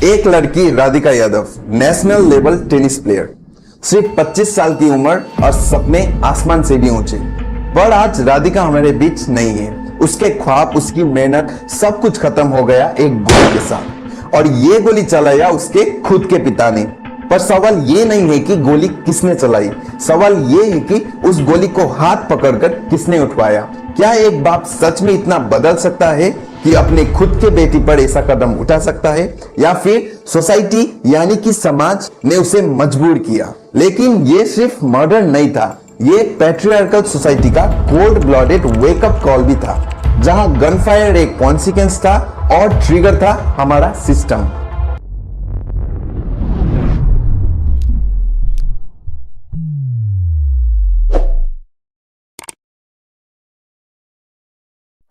एक लड़की Radhika Yadav, national level tennis player, सिर्फ 25 साल की उम्र और सपने आसमान से भी ऊंचे। पर आज राधिका हमारे बीच नहीं है। उसके ख्वाब, उसकी मेहनत, सब कुछ खत्म हो गया एक गोली के साथ। और ये गोली चलाया उसके खुद के पिता ने। पर सवाल ये नहीं है कि गोली किसने चलाई, सवाल ये है कि उस गोली को हाथ पकड़कर किसने उठवाया। क्या एक बाप सच में इतना बदल सकता है कि अपने खुद के बेटी पर ऐसा कदम उठा सकता है, या फिर सोसाइटी यानी कि समाज ने उसे मजबूर किया। लेकिन ये सिर्फ मर्डर नहीं था, ये पैट्रियार्कल सोसाइटी का कोल्ड ब्लडेड वेकअप कॉल भी था, जहां गनफायर एक कॉन्सिक्वेंस था और ट्रिगर था हमारा सिस्टम।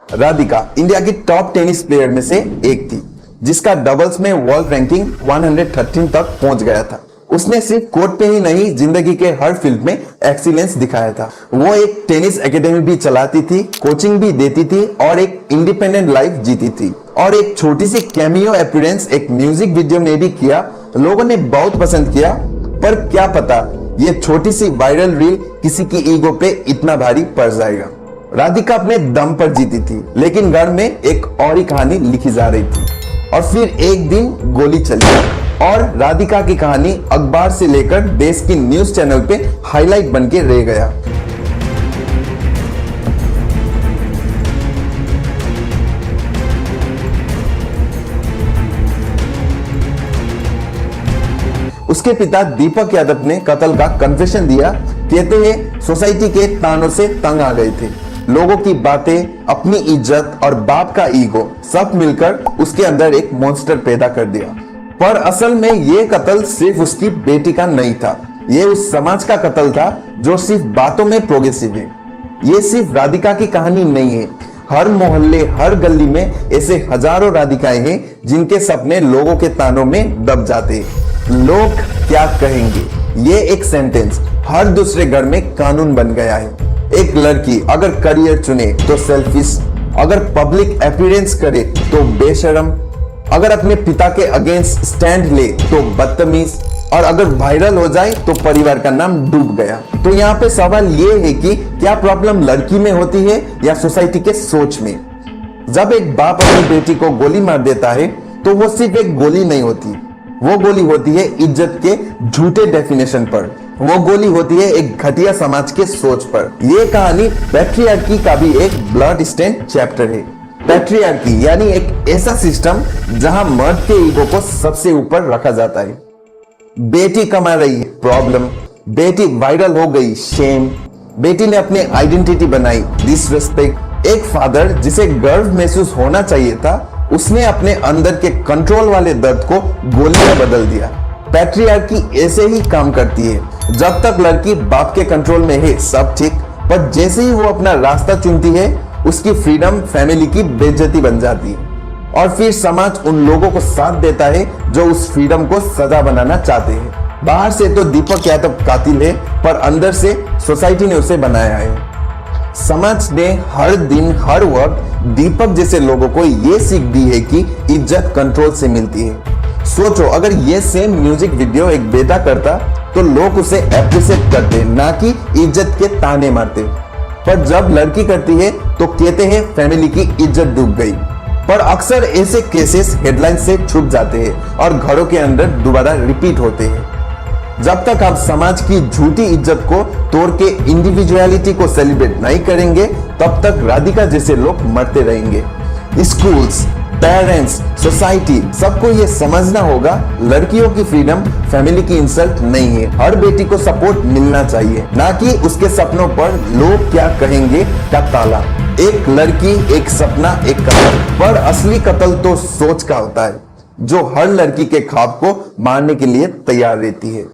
राधिका इंडिया की टॉप टेनिस प्लेयर में से एक थी, जिसका डबल्स में वर्ल्ड रैंकिंग 113 तक पहुंच गया था। उसने सिर्फ कोर्ट पे ही नहीं, जिंदगी के हर फील्ड में एक्सीलेंस दिखाया था। वो एक टेनिस एकेडमी भी चलाती थी, कोचिंग भी देती थी और एक इंडिपेंडेंट लाइफ जीती थी। और एक छोटी सी कैमियो अपीयरेंस एक म्यूजिक वीडियो में भी किया। लोगों ने बहुत पसंद किया, पर क्या पता ये छोटी सी वायरल रील किसी की ईगो पे इतना भारी पड़ जाएगा। राधिका अपने दम पर जीती थी, लेकिन घर में एक और ही कहानी लिखी जा रही थी। और फिर एक दिन गोली चली और राधिका की कहानी अखबार से लेकर देश की न्यूज चैनल पे हाईलाइट बनके रह गया। उसके पिता दीपक यादव ने कत्ल का कन्फेशन दिया। कहते हैं सोसाइटी के तानों से तंग आ गए थे। लोगों की बातें, अपनी इज्जत और बाप का ईगो सब मिलकर उसके अंदर एक मॉन्स्टर पैदा कर दिया। पर असल में ये कत्ल सिर्फ उसकी बेटी का नहीं था, ये उस समाज का कत्ल था जो सिर्फ बातों में प्रोग्रेसिव है। ये सिर्फ राधिका की कहानी नहीं है। हर मोहल्ले, हर गली में ऐसे हजारों राधिकाएं हैं जिनके सपने लोगों के तानों में दब जाते हैं। लोग क्या कहेंगे, ये एक सेंटेंस हर दूसरे घर में कानून बन गया है। एक लड़की अगर करियर चुने तो सेल्फिश, अगर पब्लिक अपीयरेंस करे तो बेशरम, अगर अपने पिता के अगेंस्ट स्टैंड ले तो बदतमीज, और अगर वायरल हो जाए तो परिवार का नाम डूब गया। तो यहाँ पे सवाल ये है कि क्या प्रॉब्लम लड़की में होती है या सोसाइटी के सोच में। जब एक बाप अपनी बेटी को गोली मार देता है तो वो सिर्फ एक गोली नहीं होती, वो गोली होती है इज्जत के झूठे डेफिनेशन पर। वो गोली होती है एक घटिया समाज के सोच पर। ये कहानी पैट्रियार्की का भी एक ब्लड स्टेन चैप्टर है। पैट्रियार्की यानी एक ऐसा सिस्टम जहां मर्द के ईगो को सबसे ऊपर रखा जाता है। बेटी कमा रही है, प्रॉब्लम। बेटी वायरल हो गई, शेम। बेटी ने अपनी आइडेंटिटी बनाई, डिसरिस्पेक्ट। एक फादर जिसे गर्व महसूस होना चाहिए था, उसने अपने अंदर के कंट्रोल वाले दर्द को गोली में बदल दिया। पैट्रियार्की ऐसे ही काम करती है। जब तक लड़की बाप के कंट्रोल में है सब ठीक, पर जैसे ही वो अपना रास्ता चुनती है, उसकी फ्रीडम फैमिली की बेइज्जती बन जाती है। और फिर समाज उन लोगों को साथ देता है जो उस फ्रीडम को सजा बनाना चाहते हैं। बाहर से तो दीपक यादव कातिल है, पर अंदर से सोसाइटी ने उसे बनाया है। समाज ने हर दिन हर वक्त दीपक जैसे लोगों को ये सीख दी है कि इज्जत कंट्रोल से मिलती है। सोचो अगर ये सेम म्यूजिक वीडियो एक बेटा करता तो लोग उसे एप्रिशिएट करते, ना कि इज्जत के ताने मारते। पर जब लड़की करती है तो कहते हैं फैमिली की इज्जत डूब गई। पर अक्सर ऐसे केसेस हेडलाइन से छुप जाते हैं और घरों के अंदर दोबारा रिपीट होते हैं। जब तक आप समाज की झूठी इज्जत को तोड़ के इंडिविजुअलिटी को सेलिब्रेट नहीं करेंगे, तब तक राधिका जैसे लोग मरते रहेंगे। स्कूल्स, पेरेंट्स, सोसाइटी, सबको ये समझना होगा, लड़कियों की फ्रीडम फैमिली की इंसल्ट नहीं है। हर बेटी को सपोर्ट मिलना चाहिए, ना कि उसके सपनों पर लोग क्या कहेंगे का ताला। एक लड़की, एक सपना, एक कत्ल। पर असली कत्ल तो सोच का होता है, जो हर लड़की के ख्वाब को मारने के लिए तैयार रहती है।